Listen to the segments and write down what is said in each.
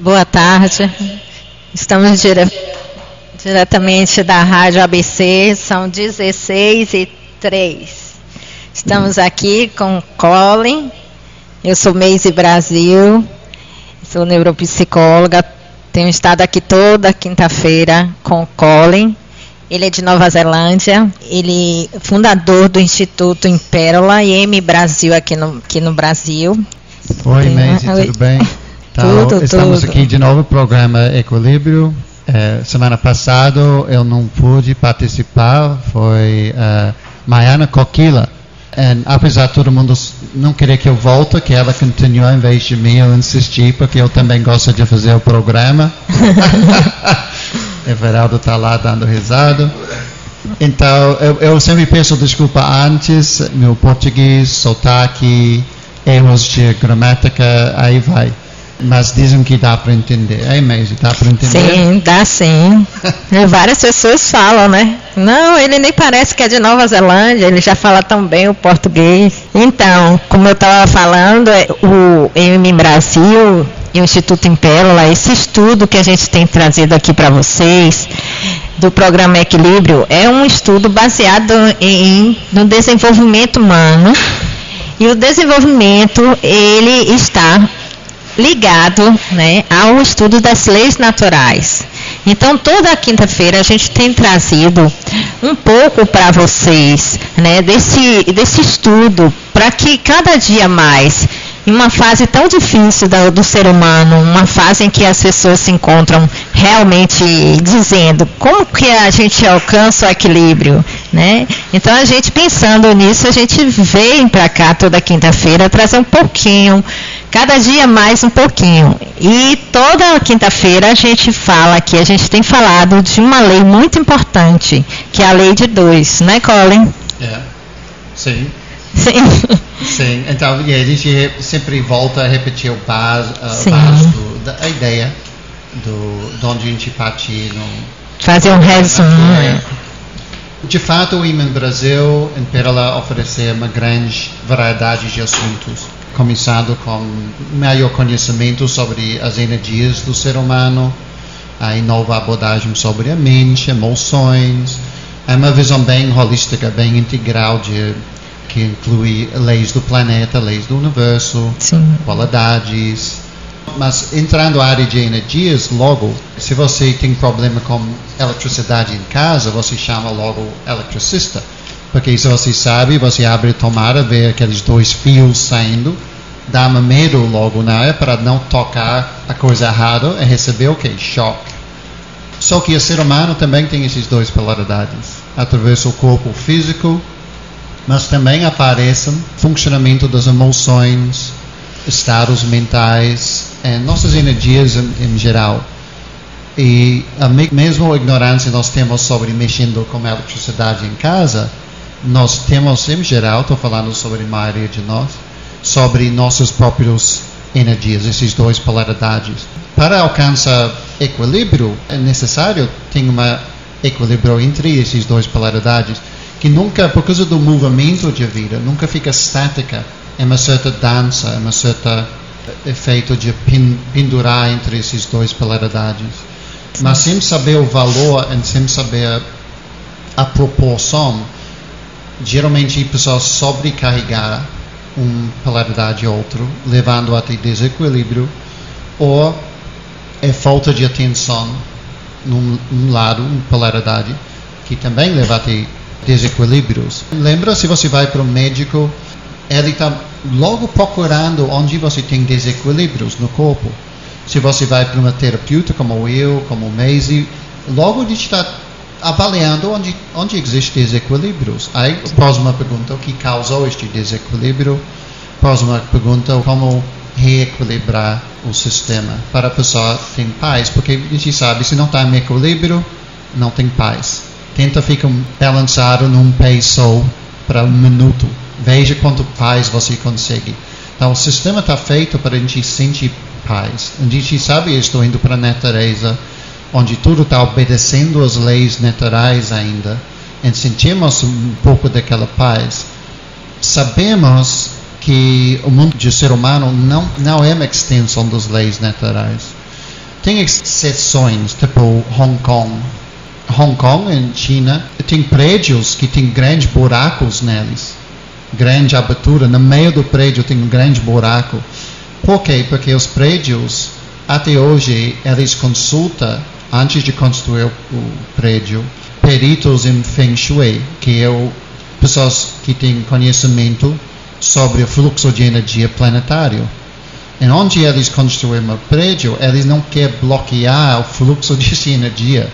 Boa tarde. Estamos diretamente da Rádio ABC, são 16h03. Estamos aqui com Colin. Eu sou Meise Brasil, sou neuropsicóloga. Tenho estado aqui toda quinta-feira com o Colin. Ele é de Nova Zelândia, ele é fundador do Instituto Impérola e M Brasil aqui no Brasil. Oi, Meise, tudo bem? Então, estamos aqui de novo no programa Equilíbrio. Semana passada eu não pude participar, foi Maiana Coquila. Apesar de todo mundo não querer que eu volte, que ela continue em vez de mim, eu insisti, porque eu também gosto de fazer o programa. Everaldo está lá dando risada. Então, eu sempre peço desculpa antes, meu português, sotaque, erros de gramática, aí vai. Mas dizem que dá para entender. É mesmo, dá para entender? Sim, dá sim. Várias pessoas falam, né? Não, ele nem parece que é de Nova Zelândia, ele já fala tão bem o português. Então, como eu estava falando, o M Brasil e o Instituto Impérola, esse estudo que a gente tem trazido aqui para vocês, do programa Equilíbrio, é um estudo baseado no desenvolvimento humano. E o desenvolvimento, ele está ligado, né, ao estudo das leis naturais. Então, toda quinta-feira a gente tem trazido um pouco para vocês, né, desse estudo, para que cada dia mais, em uma fase tão difícil do ser humano, uma fase em que as pessoas se encontram realmente dizendo como que a gente alcança o equilíbrio, né? Então, a gente pensando nisso, a gente vem para cá toda quinta-feira trazer um pouquinho, cada dia mais um pouquinho. E toda quinta-feira a gente fala aqui, a gente tem falado de uma lei muito importante, que é a lei de 2, né, Colin? Sim. Sim. Sim, então a gente sempre volta a repetir o base da ideia de onde a gente partiu. Fazer um resumo. De fato, o IMEN Brasil, Impérola, oferece uma grande variedade de assuntos, começando com maior conhecimento sobre as energias do ser humano, a nova abordagem sobre a mente, emoções, uma visão bem holística, bem integral que inclui leis do planeta, leis do universo, qualidades. Mas entrando na área de energias, logo, se você tem problema com eletricidade em casa, você chama logo o eletricista. Porque se você sabe, você abre a tomada, vê aqueles 2 fios saindo, dá um medo logo na área para não tocar a coisa errada e receber choque. Só que o ser humano também tem essas 2 polaridades. Através do corpo físico, mas também aparecem funcionamento das emoções, estados mentais, nossas energias em geral. E a mesma ignorância nós temos sobre mexendo com eletricidade em casa, nós temos em geral, estou falando sobre a maioria de nós, sobre nossas próprias energias, essas 2 polaridades. Para alcançar equilíbrio, é necessário ter um equilíbrio entre essas 2 polaridades, que nunca, por causa do movimento de vida, nunca fica estática. É uma certa dança, é um certo efeito de pendurar entre essas 2 polaridades. Mas sem saber o valor e sem saber a proporção, geralmente pessoas sobrecarregar uma polaridade ou outra, levando até desequilíbrio, ou é falta de atenção num lado, uma polaridade, que também leva até desequilíbrios. Lembra, se você vai para um médico, ele está logo procurando onde você tem desequilíbrios no corpo. Se você vai para uma terapeuta como eu, como o Meise, logo ele está avaliando onde existem desequilíbrios. Aí, a próxima pergunta, o que causou este desequilíbrio? Próxima pergunta, como reequilibrar o sistema para a pessoa ter paz? Porque a gente sabe, se não está em equilíbrio, não tem paz. Tenta ficar balançado num pé só para 1 minuto. Veja quanto paz você consegue. Então, o sistema está feito para a gente sentir paz. A gente sabe, estou indo para a natureza, onde tudo está obedecendo as leis naturais ainda, e sentimos um pouco daquela paz. Sabemos que o mundo do ser humano não é uma extensão das leis naturais. Tem exceções, tipo Hong Kong. Hong Kong, em China, tem prédios que tem grandes buracos neles. Grande abertura. No meio do prédio tem um grande buraco. Por quê? Porque os prédios, até hoje, eles consultam, antes de construir o prédio, peritos em Feng Shui, que é pessoas que têm conhecimento sobre o fluxo de energia planetário. E onde eles construíram o prédio, eles não querem bloquear o fluxo de energia.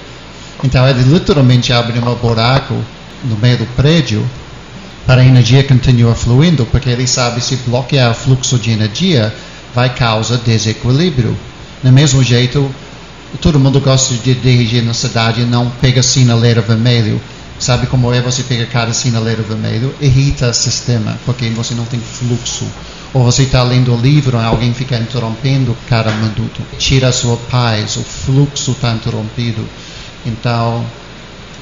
Então, eles literalmente abrem um buraco no meio do prédio para a energia continuar fluindo, porque eles sabem que se bloquear o fluxo de energia, vai causar desequilíbrio. Do mesmo jeito, todo mundo gosta de dirigir na cidade e não pega sinaleiro vermelho. Sabe como é você pega cada sinaleiro vermelho? Irrita o sistema, porque você não tem fluxo. Ou você está lendo o livro e alguém fica interrompendo cada minuto. Tira a sua paz, o fluxo está interrompido. Então,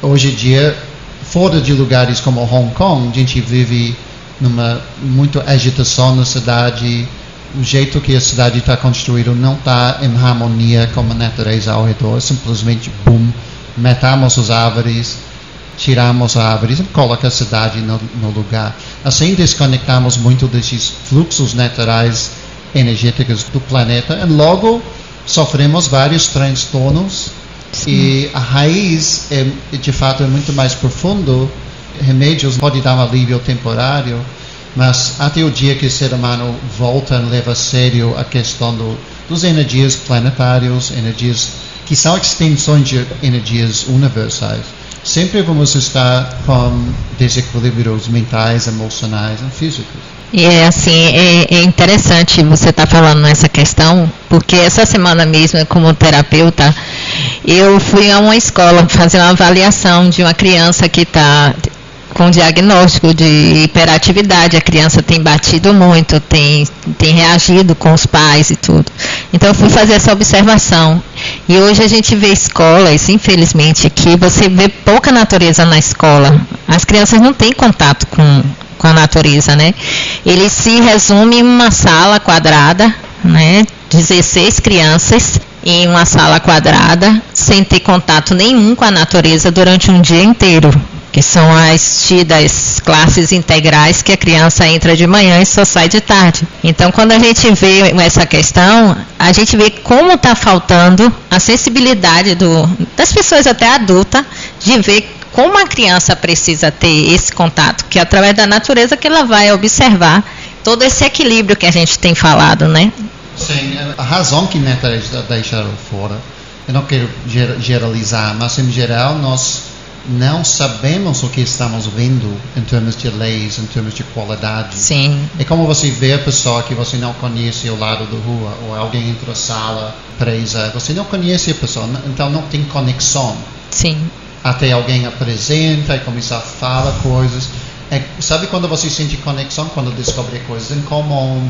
hoje em dia, fora de lugares como Hong Kong, a gente vive numa muita agitação na cidade. O jeito que a cidade está construída não está em harmonia com a natureza ao redor. Simplesmente, boom, matamos as árvores, tiramos as árvores e coloca a cidade no lugar. Assim desconectamos muito desses fluxos naturais energéticos do planeta e logo sofremos vários transtornos. Sim. E a raiz, de fato, é muito mais profundo. Remédios podem dar um alívio temporário, mas até o dia que o ser humano volta a levar a sério a questão dos energias planetárias, energias que são extensões de energias universais, sempre vamos estar com desequilíbrios mentais, emocionais e físicos. E é interessante você estar falando nessa questão, porque essa semana mesmo, como terapeuta, eu fui a uma escola fazer uma avaliação de uma criança que está com diagnóstico de hiperatividade. A criança tem batido muito, tem reagido com os pais e tudo. Então eu fui fazer essa observação. E hoje a gente vê escolas, infelizmente, que você vê pouca natureza na escola. As crianças não têm contato com a natureza, né? Ele se resume em uma sala quadrada, né? 16 crianças em uma sala quadrada, sem ter contato nenhum com a natureza durante um dia inteiro, que são as tidas classes integrais, que a criança entra de manhã e só sai de tarde. Então, quando a gente vê essa questão, a gente vê como está faltando a sensibilidade das pessoas até adultas, de ver como a criança precisa ter esse contato, que é através da natureza que ela vai observar todo esse equilíbrio que a gente tem falado, né? Sim, a razão que natureza deixaram fora, eu não quero generalizar, mas em geral nós não sabemos o que estamos vendo em termos de leis, em termos de qualidade. Sim. É como você vê a pessoa que você não conhece ao lado da rua, ou alguém entra na sala presa, você não conhece a pessoa, então não tem conexão. Sim. Até alguém apresenta e começa a falar coisas. Sabe quando você sente conexão? Quando descobre coisas em comum.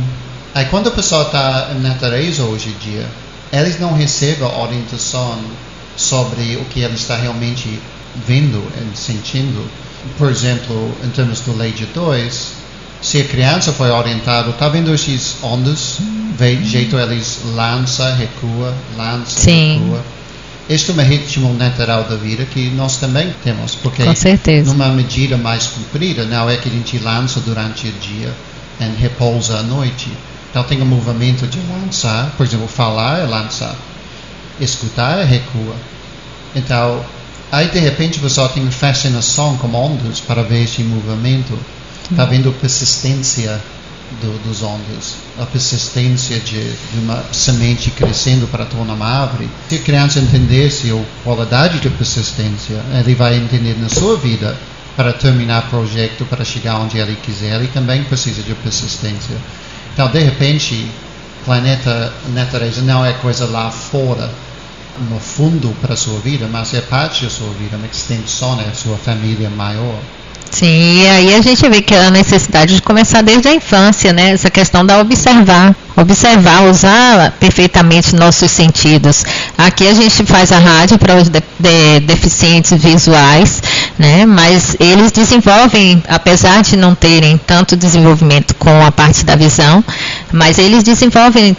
Aí quando a pessoa está em natureza hoje em dia, eles não recebem orientação sobre o que ela está realmente vendo e sentindo. Por exemplo, em termos do Lei de 2, se a criança foi orientada, está vendo essas ondas, vê jeito eles lança, recua, recua. Este é um ritmo natural da vida que nós também temos, porque com certeza, numa medida mais comprida, não é que a gente lança durante o dia e repousa à noite. Então tem um movimento de lançar, por exemplo, falar é lançar, escutar é recua. Então, aí de repente a pessoa tem fascinação com ondas para ver esse movimento, está vendo a persistência dos ondas, a persistência de uma semente crescendo para tornar uma árvore. Se a criança entendesse a qualidade de persistência, ele vai entender na sua vida, para terminar o projeto, para chegar onde ele quiser, ele também precisa de persistência. Então, de repente, planeta, natureza não é coisa lá fora, no fundo para a sua vida, mas é parte da sua vida, uma extensão da sua família maior. Sim, e aí a gente vê que a necessidade de começar desde a infância, né? Essa questão da observar, usar perfeitamente nossos sentidos. Aqui a gente faz a rádio para os deficientes visuais, né? Mas eles desenvolvem, apesar de não terem tanto desenvolvimento com a parte da visão, mas eles desenvolvem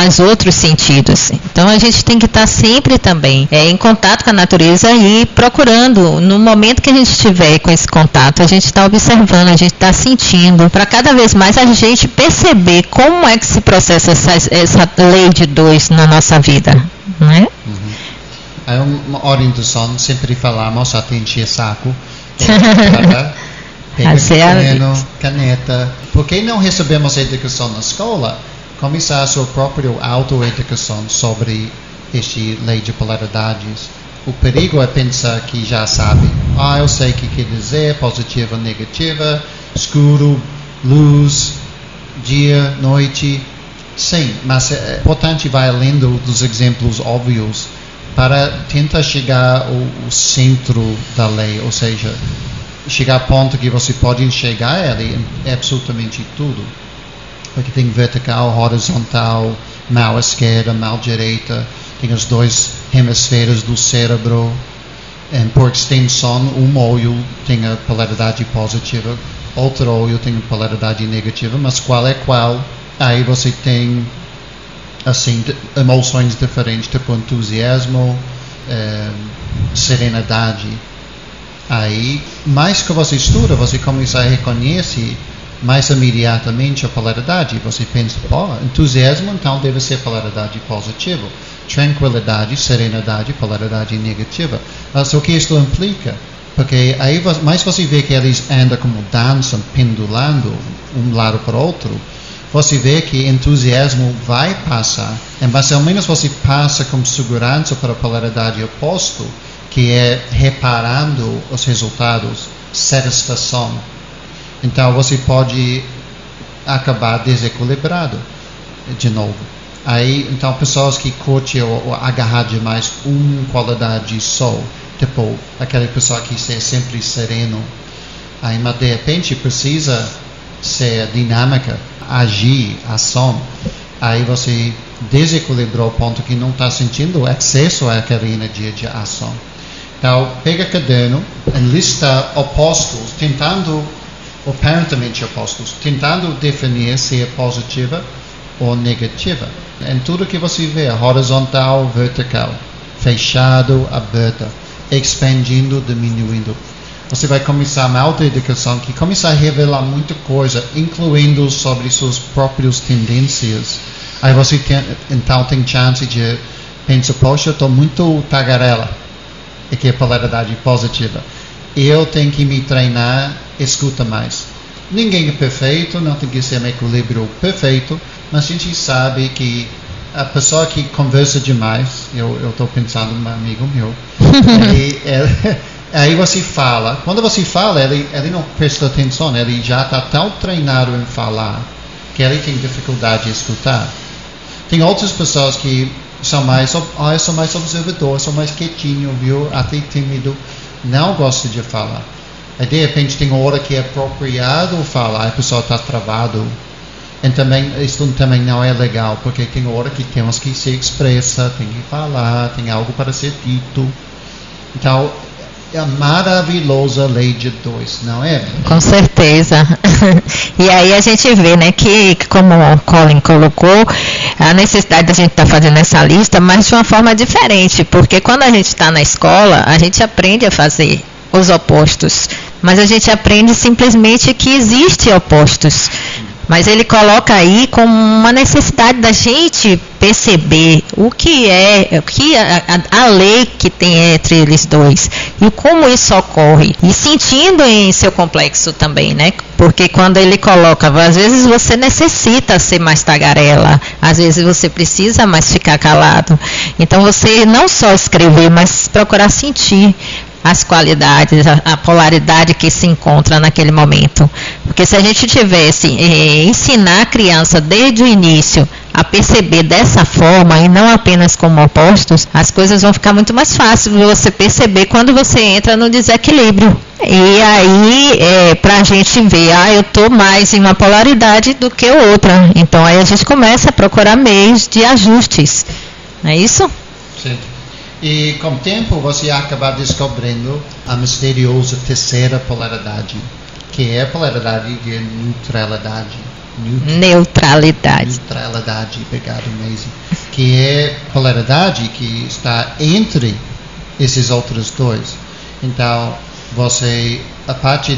os outros sentidos. Então a gente tem que estar sempre também em contato com a natureza e procurando, no momento que a gente estiver com esse contato, a gente está observando, a gente está sentindo, para cada vez mais a gente perceber como é que se processa essa lei de 2 na nossa vida, né? É uma orientação, sempre falamos, até encher saco, pega caderno, caneta. Por que não recebemos educação na escola? Começar a sua própria autoeducação sobre esta lei de polaridades. O perigo é pensar que já sabe. Eu sei o que quer dizer, positiva, negativa, escuro, luz, dia, noite. Sim, mas é importante vai além dos exemplos óbvios para tentar chegar ao centro da lei, ou seja, chegar ao ponto que você pode enxergar ele em absolutamente tudo. Porque tem vertical, horizontal, mal esquerda, mal direita, tem os 2 hemisférios do cérebro. Por extensão, um olho tem a polaridade positiva, outro olho tem a polaridade negativa, mas qual é qual? Aí você tem assim, emoções diferentes, tipo entusiasmo, serenidade. Aí, mais que você estuda, você começa a reconhecer mais imediatamente a polaridade. Você pensa, entusiasmo então deve ser polaridade positiva. Tranquilidade, serenidade, polaridade negativa. Mas o que isso implica? Porque aí mais você vê que eles andam como dançam, pendulando um lado para o outro, você vê que entusiasmo vai passar, mas ao menos você passa com segurança para a polaridade oposta, que é reparando os resultados, satisfação. Então você pode acabar desequilibrado de novo. Aí, então, pessoas que curtem ou agarrar demais uma qualidade só, tipo aquela pessoa que é sempre sereno, aí, mas de repente precisa ser dinâmica, agir, ação, aí você desequilibrou o ponto que não está sentindo excesso àquela energia de ação. Então, pega caderno, lista opostos, tentando, aparentemente opostos, tentando definir se é positiva ou negativa. Em tudo que você vê, horizontal, vertical, fechado, aberto, expandindo, diminuindo. Você vai começar uma autoeducação que começa a revelar muita coisa, incluindo sobre suas próprias tendências. Aí você então tem chance de pensar, poxa, eu estou muito tagarela, e que é polaridade positiva. Eu tenho que me treinar, escuta mais. Ninguém é perfeito, não tem que ser um equilíbrio perfeito, mas a gente sabe que a pessoa que conversa demais, eu estou pensando em um amigo meu, aí você fala, quando você fala, ele não presta atenção, ele já está tão treinado em falar, que ele tem dificuldade de escutar. Tem outras pessoas que são mais, eu sou mais observador, sou mais quietinho, viu, até tímido, não gosta de falar. Aí de repente tem hora que é apropriado falar, a pessoa está travado. E também, isso também não é legal, porque tem hora que temos que se expressar, tem que falar, tem algo para ser dito. Então, é a maravilhosa lei de 2, não é? Com certeza. E aí a gente vê, né, que como o Colin colocou, a necessidade da gente estar fazendo essa lista, mas de uma forma diferente, porque quando a gente está na escola, a gente aprende a fazer os opostos, mas a gente aprende simplesmente que existem opostos. Mas ele coloca aí como uma necessidade da gente perceber o que é a lei que tem entre eles 2 e como isso ocorre. E sentindo em seu complexo também, né? Porque quando ele coloca, às vezes você necessita ser mais tagarela, às vezes você precisa mais ficar calado. Então você não só escrever, mas procurar sentir as qualidades, a polaridade que se encontra naquele momento. Porque se a gente tivesse ensinar a criança desde o início a perceber dessa forma e não apenas como opostos, as coisas vão ficar muito mais fáceis de você perceber quando você entra no desequilíbrio. E aí, para a gente ver, eu estou mais em uma polaridade do que outra. Então aí a gente começa a procurar meios de ajustes. Não é isso? Sim. E com o tempo você acaba descobrindo a misteriosa terceira polaridade, que é a polaridade de neutralidade. Neutralidade. Obrigado, Maisie. Que é a polaridade que está entre esses outros dois. Então, você, a partir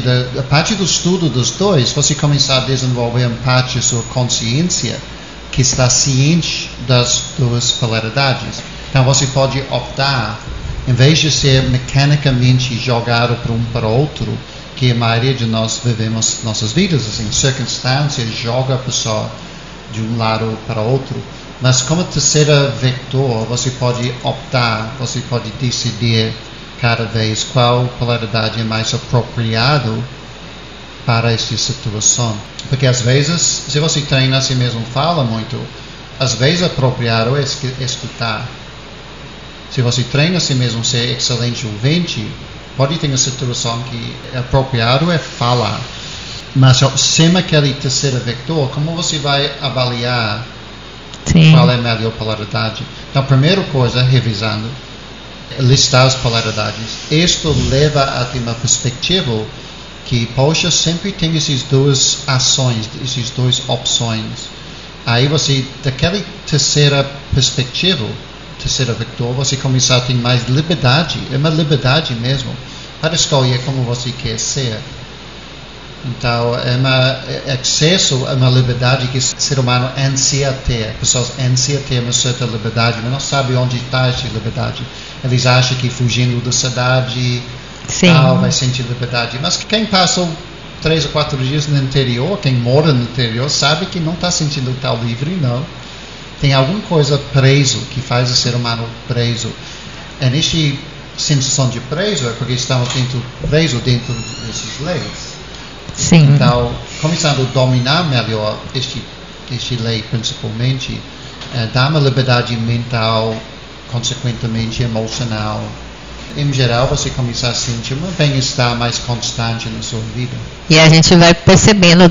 do estudo dos dois, você começar a desenvolver uma parte da sua consciência que está ciente das duas polaridades. Então, você pode optar, em vez de ser mecanicamente jogado para o outro, que a maioria de nós vivemos nossas vidas, assim, circunstâncias joga a pessoa de um lado para o outro, mas como terceira vector, você pode optar, você pode decidir cada vez qual polaridade é mais apropriado para esta situação. Porque às vezes, se você treina a si mesmo, fala muito, às vezes apropriado é escutar. Se você treina a si mesmo ser excelente ouvinte, pode ter uma situação que é apropriado é falar. Mas sem aquele terceiro vector, como você vai avaliar qual é a melhor polaridade? Então, a primeira coisa, revisando, listar as polaridades. Isto leva a ter uma perspectiva que, poxa, sempre tem essas duas ações, essas duas opções. Aí você, daquela terceira perspectiva, terceira vector, você começar a ter mais liberdade, é uma liberdade mesmo, para escolher como você quer ser. Então, é acesso a uma liberdade que o ser humano ansia ter. Pessoas ansiam ter uma certa liberdade, mas não sabem onde está essa liberdade. Eles acham que fugindo da cidade tal, vai sentir liberdade. Mas quem passou 3 ou 4 dias no interior, quem mora no interior, sabe que não está sentindo tal livre, não. Tem alguma coisa preso que faz o ser humano preso. E nesta sensação de preso é porque estamos presos dentro dessas leis. Sim. Então, começando a dominar melhor este lei, principalmente, dá uma liberdade mental, consequentemente emocional. Em geral, você começa a sentir um bem-estar mais constante na sua vida. E a gente vai percebendo o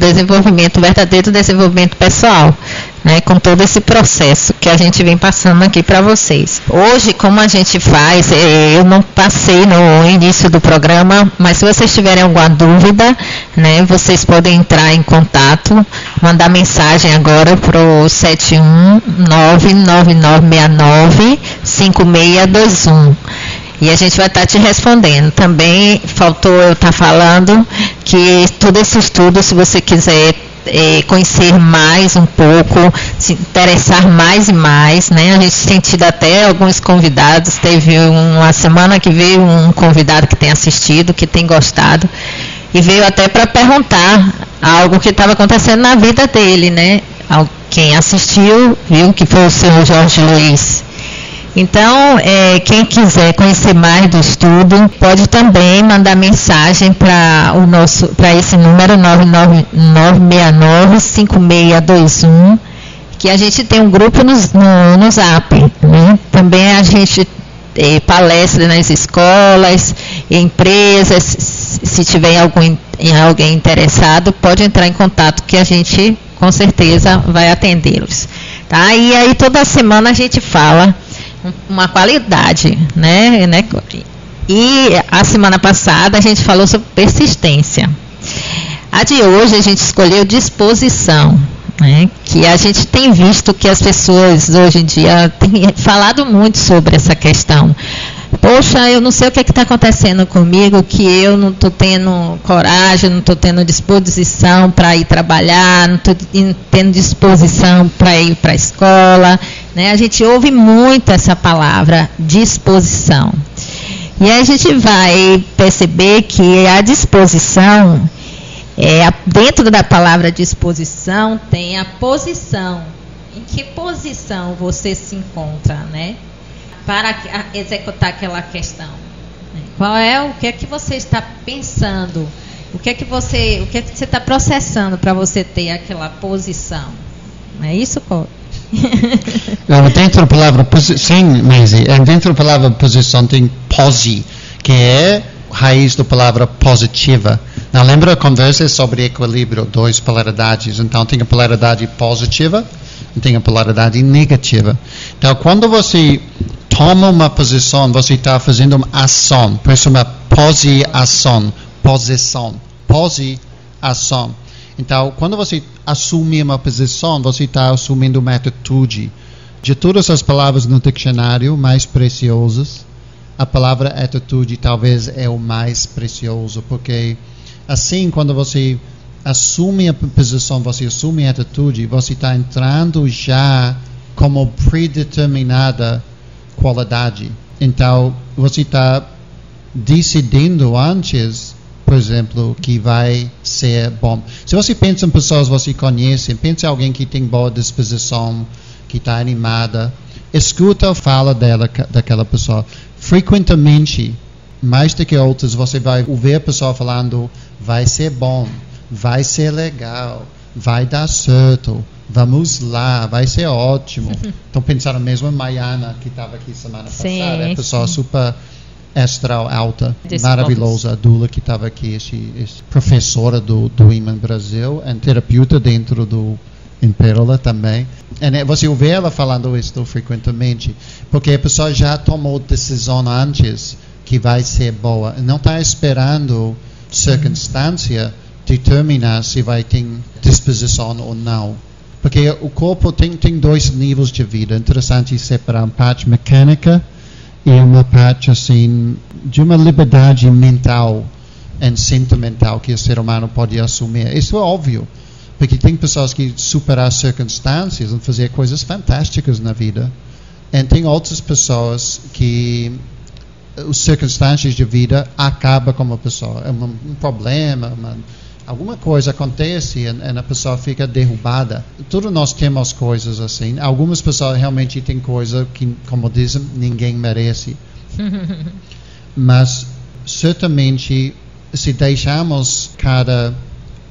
verdadeiro desenvolvimento pessoal, né, com todo esse processo que a gente vem passando aqui para vocês. Hoje, como a gente faz, eu não passei no início do programa, mas se vocês tiverem alguma dúvida, né, vocês podem entrar em contato, mandar mensagem agora para o 71999695621. E a gente vai estar te respondendo. Também faltou eu estar falando que todo esse estudo, se você quiser conhecer mais um pouco, se interessar mais e mais, né? A gente tem tido até alguns convidados, teve uma semana que veio um convidado que tem assistido, que tem gostado, e veio até para perguntar algo que estava acontecendo na vida dele, né? Quem assistiu viu que foi o senhor Jorge Luiz. Então, quem quiser conhecer mais do estudo, pode também mandar mensagem para esse número 999695621, que a gente tem um grupo no Zap, né? Também a gente palestra nas escolas, empresas. Se tiver alguém interessado, pode entrar em contato que a gente com certeza vai atendê-los. Tá? E aí toda semana a gente fala uma qualidade, né? E a semana passada a gente falou sobre persistência. A de hoje a gente escolheu disposição, né? Que a gente tem visto que as pessoas hoje em dia têm falado muito sobre essa questão. Poxa, eu não sei o que está acontecendo comigo, que eu não estou tendo coragem, não estou tendo disposição para ir trabalhar, não estou tendo disposição para ir para a escola, né? A gente ouve muito essa palavra, disposição. E aí a gente vai perceber que a disposição, dentro da palavra disposição, tem a posição. Em que posição você se encontra, né? Para executar aquela questão. O que é que você está pensando? O que é que você está processando para você ter aquela posição? Não é isso, Cor? Dentro da palavra sim, Maisie, dentro da palavra posição tem pose, que é a raiz da palavra positiva. Não, lembra a conversa sobre equilíbrio, 2 polaridades. Então tem a polaridade positiva e tem a polaridade negativa. Então quando você toma uma posição, você está fazendo uma ação, por isso uma posição. Pose ação. Então, quando você assume uma posição, você está assumindo uma atitude. De todas as palavras no dicionário mais preciosas, a palavra atitude talvez é o mais precioso, porque assim, quando você assume a posição, você assume a atitude, você está entrando já como predeterminada qualidade. Então, você está decidindo antes, por exemplo, que vai ser bom. Se você pensa em pessoas que você conhece, pensa em alguém que tem boa disposição, que está animada, escuta a fala daquela pessoa. Frequentemente, mais do que outros, você vai ouvir a pessoa falando, vai ser bom, vai ser legal, vai dar certo, vamos lá, vai ser ótimo. Então, pensaram mesmo em Maiana, que estava aqui semana passada, a pessoa super astral alta, maravilhosa, a Dula que estava aqui, esse professora do Iman Brasil, e terapeuta dentro do Pérola também. E você ouve ela falando isso frequentemente, porque a pessoa já tomou decisão antes que vai ser boa, não está esperando circunstância determinar se vai ter disposição ou não. Porque o corpo tem dois níveis de vida. É interessante separar uma parte mecânica e uma parte assim de uma liberdade mental e sentimental que o ser humano pode assumir. Isso é óbvio, porque tem pessoas que superam circunstâncias e fazer coisas fantásticas na vida. E tem outras pessoas que as circunstâncias de vida acabam com a pessoa. É um problema, alguma coisa acontece e a pessoa fica derrubada. Todos nós temos coisas assim. Algumas pessoas realmente têm coisas que, como dizem, ninguém merece. Mas, certamente, se deixamos cada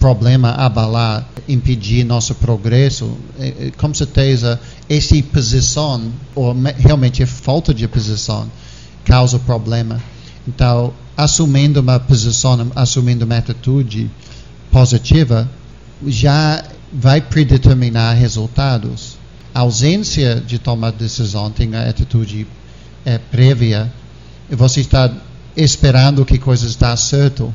problema abalar, impedir nosso progresso, com certeza, essa posição, ou realmente a falta de posição, causa problema. Então, assumindo uma posição, assumindo uma atitude positiva, já vai predeterminar resultados. A ausência de tomar decisão tem a atitude prévia, e você está esperando que coisas dão certo,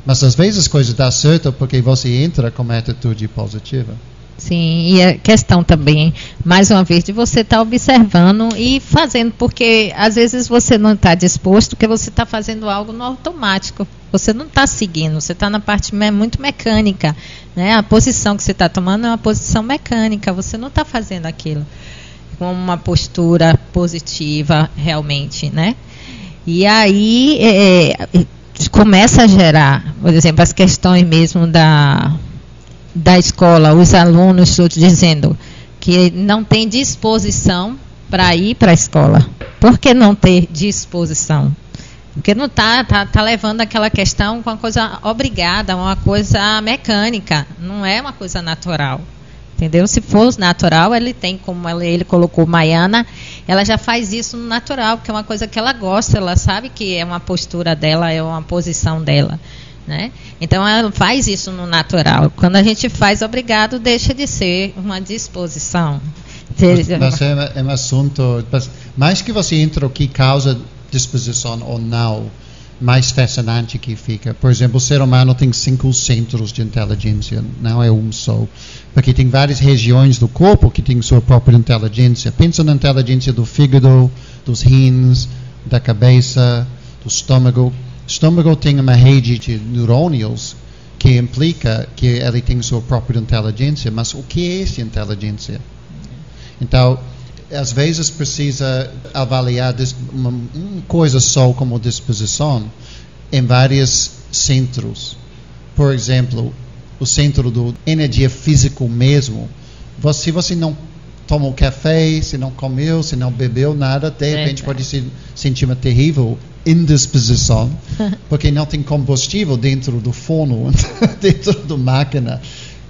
mas às vezes coisas dão certo porque você entra com uma atitude positiva. Sim, e a questão também, mais uma vez, de você estar observando e fazendo, porque às vezes você não está disposto, porque você está fazendo algo no automático, você não está seguindo, você está na parte muito mecânica, né? A posição que você está tomando é uma posição mecânica, você não está fazendo aquilo com uma postura positiva realmente, né? E aí começa a gerar, por exemplo, as questões mesmo da escola, os alunos dizendo que não tem disposição para ir para a escola. Por que não ter disposição? Porque não tá levando aquela questão com uma coisa obrigada, uma coisa mecânica, não é uma coisa natural. Entendeu? Se fosse natural, ele tem, como ele colocou Maiana, ela já faz isso no natural, porque é uma coisa que ela gosta, ela sabe que é uma postura dela, é uma posição dela. Né? Então ela faz isso no natural. Quando a gente faz obrigado, deixa de ser uma disposição. Mas é um assunto, mais que você entra o que causa disposição ou não, mais fascinante que fica. Por exemplo, o ser humano tem 5 centros de inteligência, não é um só, porque tem várias regiões do corpo que têm sua própria inteligência. Pensa na inteligência do fígado, dos rins, da cabeça, do estômago. O estômago tem uma rede de neurônios que implica que ele tem sua própria inteligência, mas o que é essa inteligência? Então, às vezes precisa avaliar uma coisa só como disposição em vários centros. Por exemplo, o centro da energia física mesmo. Se você não tomou café, se não comeu, se não bebeu nada, de repente pode sentir uma terrível indisposição, porque não tem combustível dentro do forno, dentro da máquina.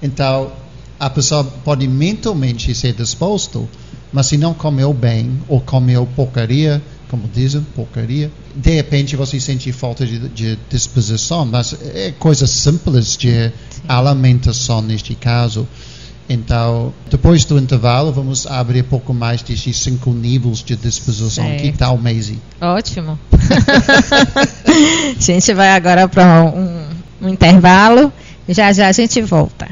Então, a pessoa pode mentalmente ser disposto, mas se não comeu bem, ou comeu porcaria, como dizem, porcaria, de repente você sente falta de disposição, mas é coisa simples de alimentação neste caso. Então, depois do intervalo, vamos abrir um pouco mais desses 5 níveis de disposição. Certo. Que tal, Maisie? Ótimo. A gente vai agora para um intervalo Já já a gente volta.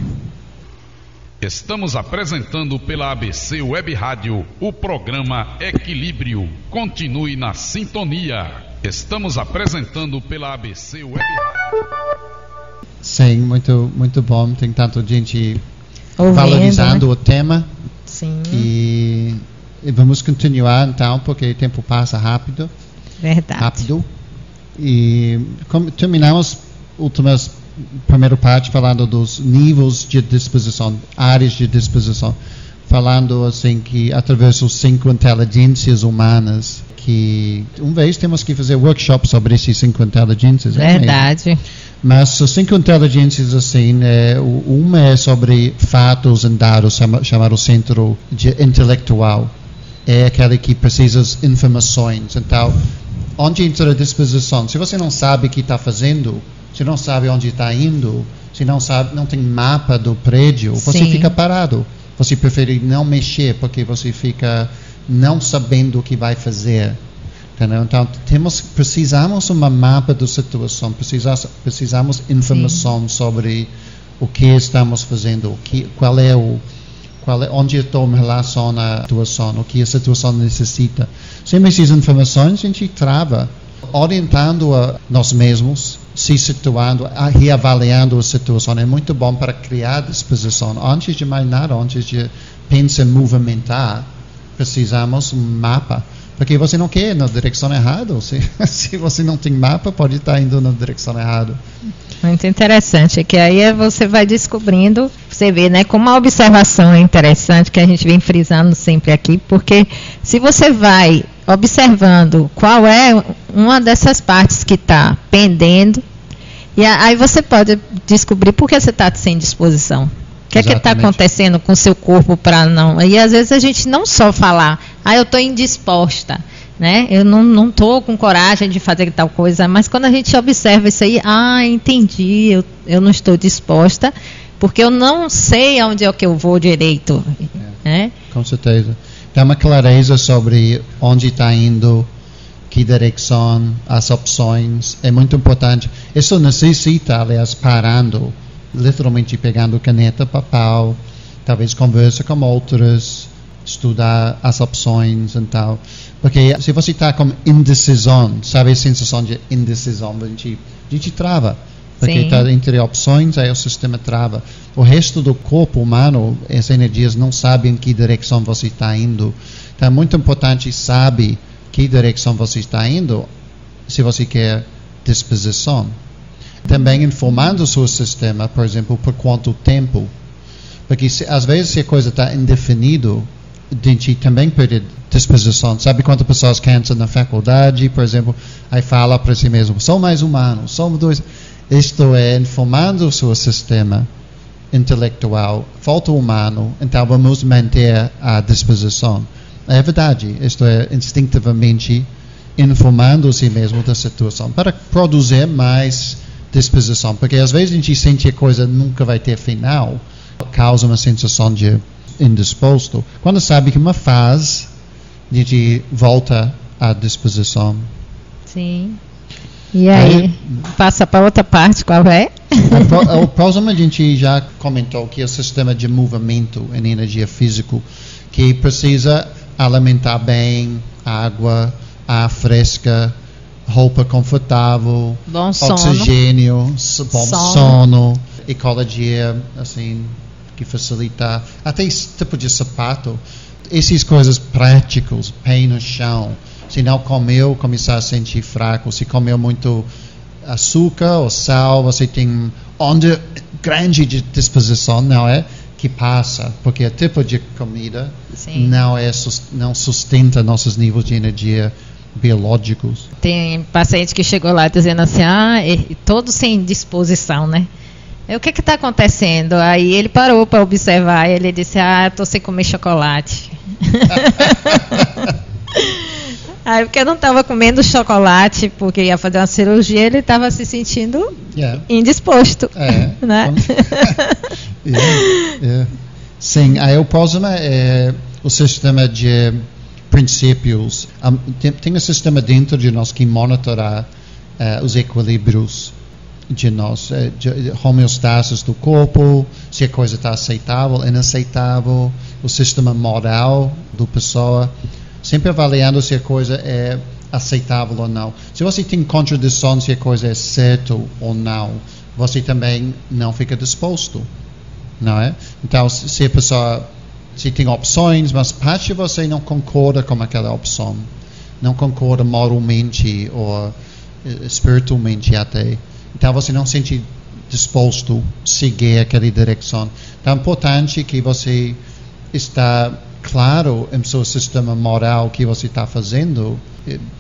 Estamos apresentando pela ABC Web Rádio o programa Equilíbrio. Continue na sintonia. Estamos apresentando pela ABC Web Rádio. Sim, muito bom. Tem tanta gente Ouvindo, valorizando, né? o tema. Sim. E vamos continuar então, porque o tempo passa rápido. Verdade. Rápido. E terminamos primeira parte falando dos níveis de disposição, áreas de disposição, falando assim que através das 5 inteligências humanas, que vez temos que fazer workshop sobre essas 5 inteligências. Verdade. Mas as 5 inteligências assim, uma é sobre fatos e dados, chamado centro intelectual. É aquela que precisa de informações. Então, onde entra a disposição? Se você não sabe o que está fazendo, se não sabe onde está indo, se não tem mapa do prédio, você fica parado. Você prefere não mexer porque você fica não sabendo o que vai fazer. Entendeu? Então, precisamos de um mapa da situação, precisamos de informação sobre o que estamos fazendo, onde estou em relação à situação, o que a situação necessita. Sem essas informações, a gente trava, orientando a nós mesmos, se situando, reavaliando a situação. É muito bom para criar disposição. Antes de mais nada, antes de pensar em movimentar, precisamos de um mapa. Porque você não quer ir na direção errada. Se você não tem mapa, pode estar indo na direção errada. Muito interessante, que aí você vai descobrindo, você vê, né, como a observação é interessante, que a gente vem frisando sempre aqui, porque se você vai observando qual é uma dessas partes que está pendendo, e aí você pode descobrir por que você está sem disposição. O que é que está acontecendo com o seu corpo para não... E às vezes a gente não só falar, eu estou indisposta, né? Eu não estou com coragem de fazer tal coisa, mas quando a gente observa isso aí, entendi, eu não estou disposta, porque eu não sei aonde é que eu vou direito. Né? Com certeza. Tem uma clareza sobre onde está indo, que direção, as opções, é muito importante. Isso necessita, aliás, parando, literalmente pegando caneta, papel, talvez conversa com outros, estudar as opções e tal. Porque se você está com indecisão, sabe a sensação de indecisão, a gente trava. Porque está entre opções, aí o sistema trava. O resto do corpo humano, as energias não sabem em que direção você está indo. Então é muito importante saber que direção você está indo, se você quer disposição. Também informando o seu sistema, por exemplo, por quanto tempo. Porque às vezes se a coisa está indefinida, a gente também perde disposição. Sabe quantas pessoas cansam na faculdade, por exemplo, aí fala para si mesmo, sou mais humano, somos dois. Isto é informando o seu sistema intelectual, falta humano, então vamos manter a disposição. É verdade, isto é instintivamente informando si mesmo da situação, para produzir mais disposição, porque às vezes a gente sente que a coisa nunca vai ter final, causa uma sensação de indisposto. Quando sabe que uma fase, a gente volta à disposição. Sim. E aí, passa para outra parte, qual é? O próximo a gente já comentou que é o sistema de movimento em energia física, que precisa alimentar bem, água, ar fresca, roupa confortável, bom oxigênio, bom sono, ecologia, assim, que facilita, até esse tipo de sapato, essas coisas práticas, pé no chão. Se não comeu, começar a sentir fraco. Se comeu muito açúcar ou sal, você tem onda grande de disposição, não é? Que passa, porque o tipo de comida não sustenta nossos níveis de energia biológicos. Tem paciente que chegou lá dizendo assim, todos sem disposição, né? O que está acontecendo? Aí ele parou para observar e ele disse, estou sem comer chocolate. Aí porque eu não estava comendo chocolate porque ia fazer uma cirurgia, ele estava se sentindo indisposto. Né? Sim, aí o próximo é o sistema de princípios. Tem um sistema dentro de nós que monitorar os equilíbrios. de nós, de homeostasis do corpo, se a coisa está aceitável, inaceitável, o sistema moral da pessoa, sempre avaliando se a coisa é aceitável ou não. Se você tem contradição se a coisa é certa ou não, você também não fica disposto, não é? Então, se a pessoa, se tem opções, mas parte de você não concorda com aquela opção, não concorda moralmente ou espiritualmente até, então você não se sente disposto a seguir aquela direção. Então é importante que você está claro em seu sistema moral que você está fazendo,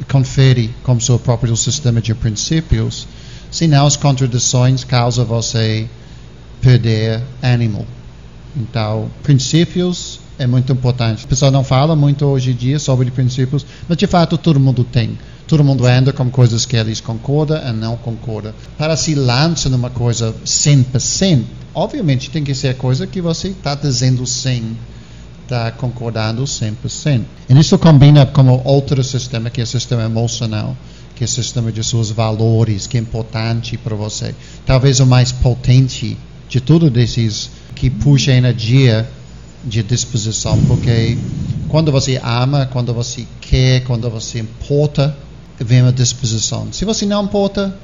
confere com seu próprio sistema de princípios, senão as contradições causam você perder ânimo. Então, princípios é muito importante. A pessoa não fala muito hoje em dia sobre princípios, mas de fato todo mundo tem. Todo mundo anda com coisas que eles concordam e não concordam. Para se lançar numa coisa 100%, obviamente tem que ser coisa que você está dizendo sim, está concordando 100%. E isso combina com o outro sistema, que é o sistema emocional, que é o sistema de seus valores, que é importante para você. Talvez o mais potente de tudo desses, que puxa energia de disposição, porque quando você ama, quando você quer, quando você importa, vem a disposição. Se você não importa,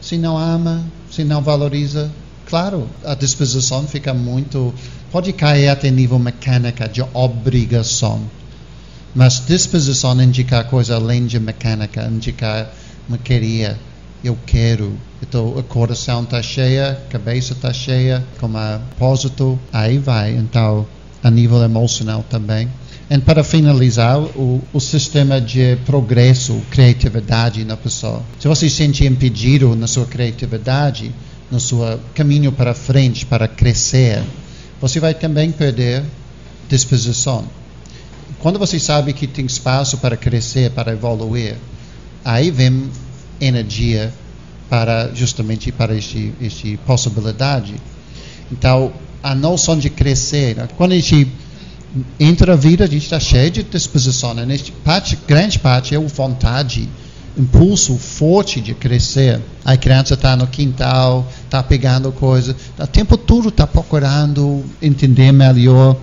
se não ama, se não valoriza, claro, a disposição fica muito, pode cair até nível mecânica de obrigação. Mas disposição indica coisa além de mecânica, indica me queria, eu quero. Então o coração está cheio, a cabeça está cheia, com propósito, aí vai. Então, a nível emocional também. E para finalizar, o sistema de progresso, criatividade na pessoa. Se você se sente impedido na sua criatividade, no seu caminho para frente, para crescer, você vai também perder disposição. Quando você sabe que tem espaço para crescer, para evoluir, aí vem energia para justamente para esta possibilidade. Então, a noção de crescer, quando a gente entra a vida, a gente está cheio de disposição. Grande parte é a vontade, impulso forte de crescer. A criança está no quintal, está pegando coisas, o tempo todo está procurando entender melhor,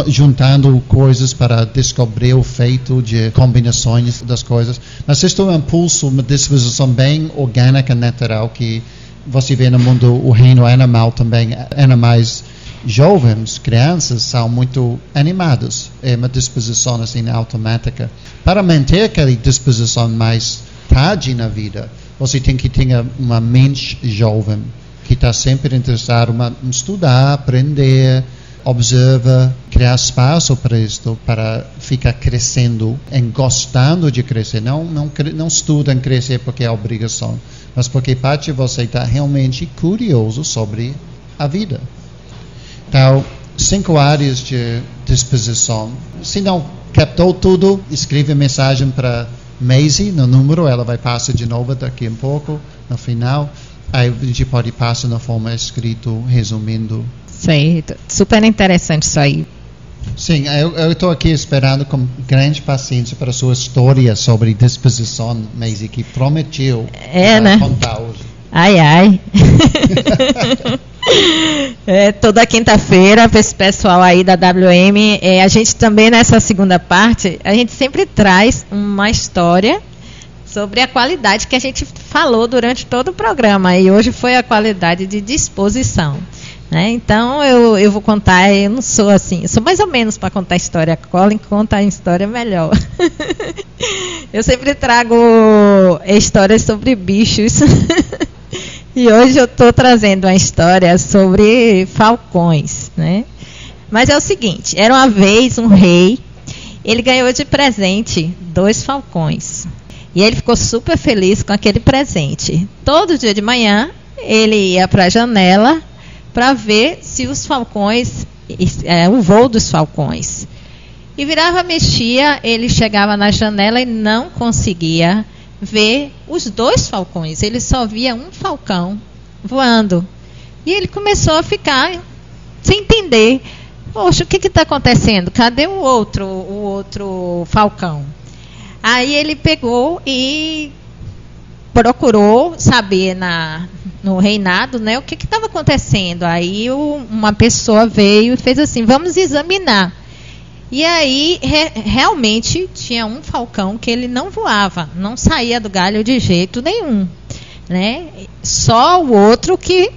juntando coisas para descobrir o feito de combinações das coisas. Mas isso é um impulso, uma disposição bem orgânica, natural, que você vê no mundo, o reino animal também. Animais jovens, crianças, são muito animados. É uma disposição assim automática. Para manter aquela disposição mais tarde na vida, você tem que ter uma mente jovem, que está sempre interessado em estudar, aprender, observa, criar espaço para isto, para ficar crescendo, em gostando de crescer. Não estuda em crescer porque é obrigação, mas porque parte de você está realmente curioso sobre a vida. Então, 5 áreas de disposição. Se não captou tudo, escreve mensagem para Maisie no número, ela vai passar de novo daqui a um pouco, no final. Aí a gente pode passar na forma escrito, resumindo. Sim, super interessante isso aí. Sim, eu estou aqui esperando com grande paciência para a sua história sobre disposição, Maisie, que prometeu contar hoje. Ai. Toda quinta-feira, para esse pessoal aí da WM, a gente também nessa segunda parte, a gente sempre traz uma história sobre a qualidade que a gente falou durante todo o programa. E hoje foi a qualidade de disposição. Então eu vou contar, eu não sou assim, sou mais ou menos para contar história. A Colin conta a história melhor. Eu sempre trago histórias sobre bichos. E hoje eu estou trazendo uma história sobre falcões, Mas é o seguinte, era uma vez um rei, ele ganhou de presente 2 falcões. E ele ficou super feliz com aquele presente. Todo dia de manhã, ele ia para a janela para ver se os falcões, o voo dos falcões. E virava, mexia, ele chegava na janela e não conseguia ver os 2 falcões. Ele só via um falcão voando. E ele começou a ficar sem entender. Poxa, o que está acontecendo? Cadê o outro falcão? Aí ele pegou e procurou saber no reinado, né, o que estava acontecendo. Aí uma pessoa veio e fez assim, vamos examinar. E aí realmente tinha um falcão que ele não voava, não saía do galho de jeito nenhum, né? Só o outro que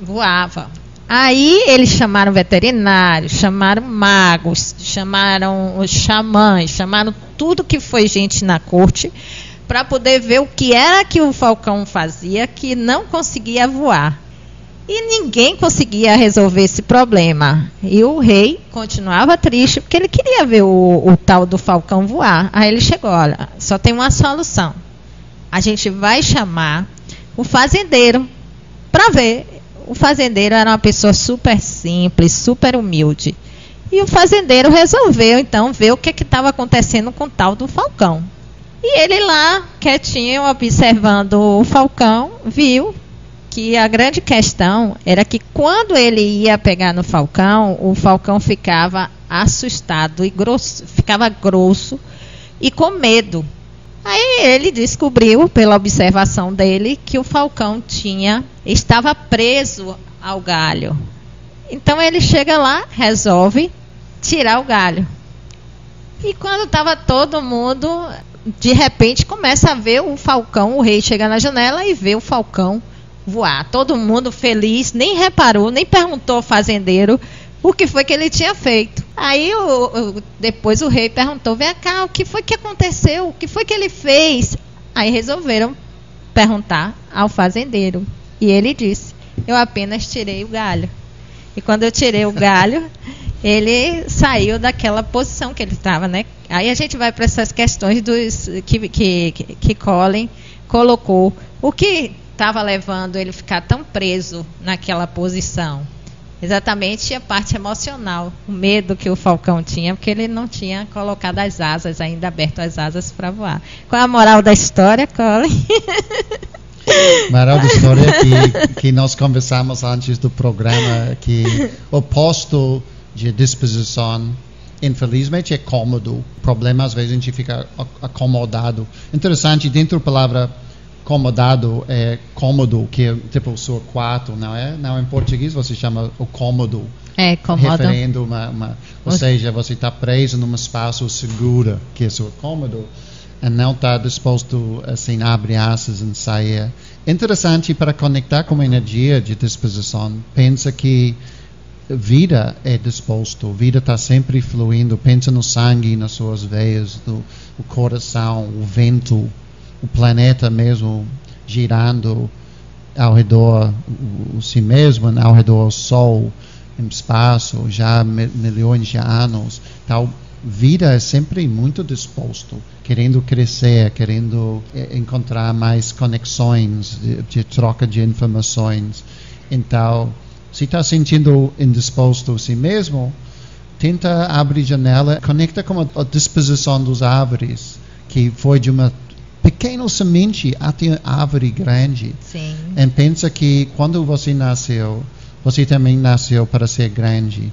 voava. Aí eles chamaram veterinários, chamaram magos, chamaram os xamãs, chamaram tudo que foi gente na corte para poder ver o que era que o falcão fazia que não conseguia voar. E ninguém conseguia resolver esse problema. E o rei continuava triste porque ele queria ver o tal do falcão voar. Aí ele chegou, olha, só tem uma solução. A gente vai chamar o fazendeiro para ver. O fazendeiro era uma pessoa super simples, super humilde. E o fazendeiro resolveu, então, ver o que estava acontecendo com o tal do falcão. E ele lá, quietinho, observando o falcão, viu que a grande questão era que quando ele ia pegar no falcão, o falcão ficava assustado e grosso, ficava grosso e com medo. Aí ele descobriu, pela observação dele, que o falcão estava preso ao galho. Então ele chega lá, resolve tirar o galho. E quando estava todo mundo, de repente começa a ver o falcão, o rei chega na janela e vê o falcão voar. Todo mundo feliz, nem reparou, nem perguntou ao fazendeiro o que foi que ele tinha feito. Aí depois o rei perguntou, vem cá, o que foi que aconteceu? O que foi que ele fez? Aí resolveram perguntar ao fazendeiro. E ele disse, eu apenas tirei o galho. E quando eu tirei o galho, ele saiu daquela posição que ele estava, né? Aí a gente vai para essas questões que Colin colocou. O que estava levando ele a ficar tão preso naquela posição? Exatamente a parte emocional, o medo que o falcão tinha, porque ele não tinha colocado as asas, ainda aberto as asas para voar. Qual é a moral da história, Colin? A moral da história é que nós conversamos antes do programa que o oposto de disposição, infelizmente, é cômodo. O problema, às vezes, a gente fica acomodado. Interessante, dentro da palavra acomodado é cômodo, que é tipo o seu quarto, não é? Não, em português você chama o cômodo. É, cômodo. Referindo ou seja, você está preso num espaço seguro, que é o seu cômodo, e não está disposto, assim, a abrir asas e sair. Interessante, para conectar com a energia de disposição, pensa que vida é disposto, vida está sempre fluindo, pensa no sangue, nas suas veias, no coração, o vento, o planeta mesmo girando ao redor de si mesmo, ao redor do Sol, em espaço, já milhões de anos. Então, vida é sempre muito disposto, querendo crescer, querendo encontrar mais conexões, de troca de informações. Então, se está sentindo indisposto a si mesmo, tenta abrir janela, conecta com a disposição dos árvores, que foi de uma pequena semente até árvore grande. Sim. E pensa que quando você nasceu, você também nasceu para ser grande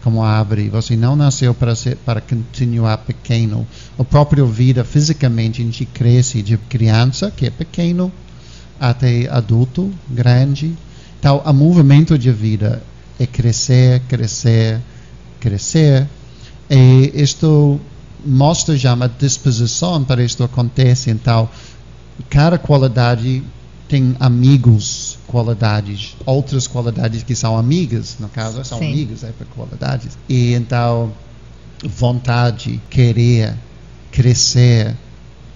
como árvore. Você não nasceu para continuar pequeno. A própria vida, fisicamente, a gente cresce de criança, que é pequeno, até adulto, grande. Então, o movimento de vida é crescer, crescer, crescer. E isto mostra já uma disposição para isto acontecer. Então, cada qualidade tem amigos, qualidades, outras qualidades que são amigas, no caso são Sim. amigas, para qualidades. E então, vontade, querer, crescer,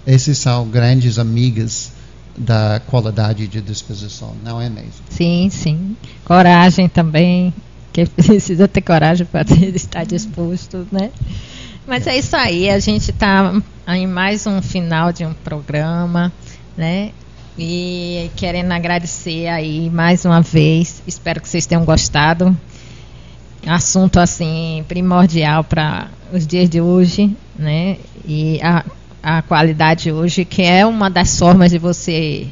esses são grandes amigas da qualidade de disposição, não é mesmo? Sim, sim. Coragem também, que precisa ter coragem para estar disposto, né? Mas é isso aí, a gente está em mais um final de um programa, né? E querendo agradecer aí mais uma vez, espero que vocês tenham gostado. Assunto assim primordial para os dias de hoje, né? E a qualidade hoje, que é uma das formas de você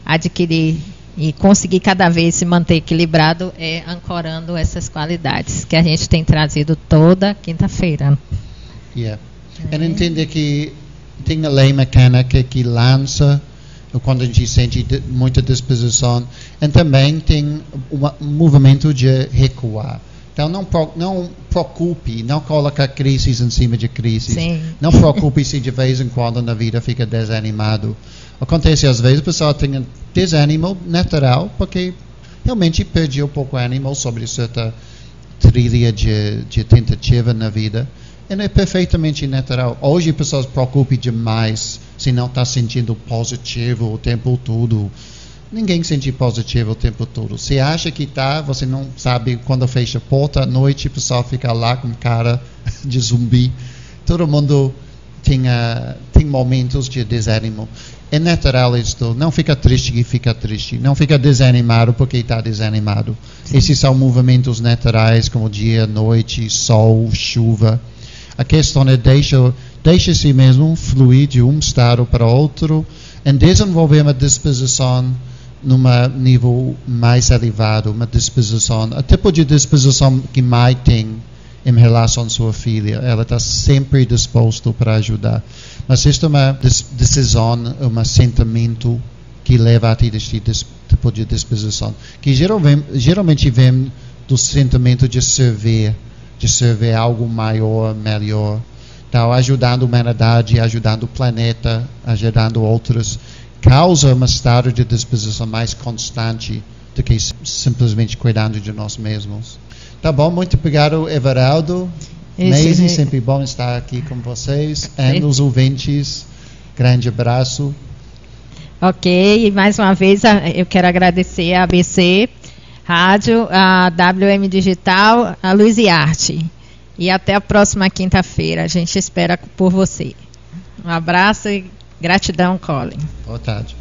adquirir e conseguir cada vez se manter equilibrado, é ancorando essas qualidades que a gente tem trazido toda quinta-feira. Yeah. E entender que tem a lei mecânica que lança quando a gente sente muita disposição, e também tem um movimento de recuar. Então não preocupe, não coloque crises em cima de crises. Sim. Não preocupe se de vez em quando na vida fica desanimado. Acontece às vezes a pessoa tem desânimo natural porque realmente perdeu um pouco de ânimo sobre certa trilha de tentativa na vida. E é perfeitamente natural. Hoje as pessoas se preocupam demais se não está sentindo positivo o tempo todo. Ninguém sente positivo o tempo todo. Se acha que está, você não sabe quando fecha a porta à noite, o pessoal fica lá com cara de zumbi. Todo mundo tem momentos de desânimo. É natural isso. Não fica triste que fica triste. Não fica desanimado porque está desanimado. Sim. Esses são movimentos naturais como dia, noite, sol, chuva. A questão é deixa si mesmo fluir de um estado para outro e desenvolver uma disposição num nível mais elevado, uma disposição, o tipo de disposição que mãe tem em relação à sua filha. Ela está sempre disposta para ajudar. Mas isso é uma decisão, um sentimento que leva a ter este tipo de disposição, que geralmente vem do sentimento de servir algo maior, melhor. Então, ajudando a humanidade, ajudando o planeta, ajudando outros, causa um estado de disposição mais constante do que simplesmente cuidando de nós mesmos. Tá bom, muito obrigado, Everaldo. Maisie, sempre bom estar aqui com vocês. E nos ouvintes, grande abraço. Ok, e mais uma vez eu quero agradecer a ABC Rádio, a WM Digital, a Luz e Arte. E até a próxima quinta-feira. A gente espera por você. Um abraço e gratidão, Colin. Boa tarde.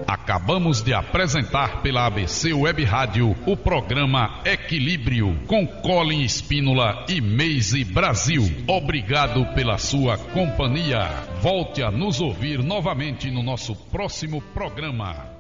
Acabamos de apresentar pela ABC Web Rádio o programa Equilíbrio com Colin Espínola e Maisie Brasil. Obrigado pela sua companhia. Volte a nos ouvir novamente no nosso próximo programa.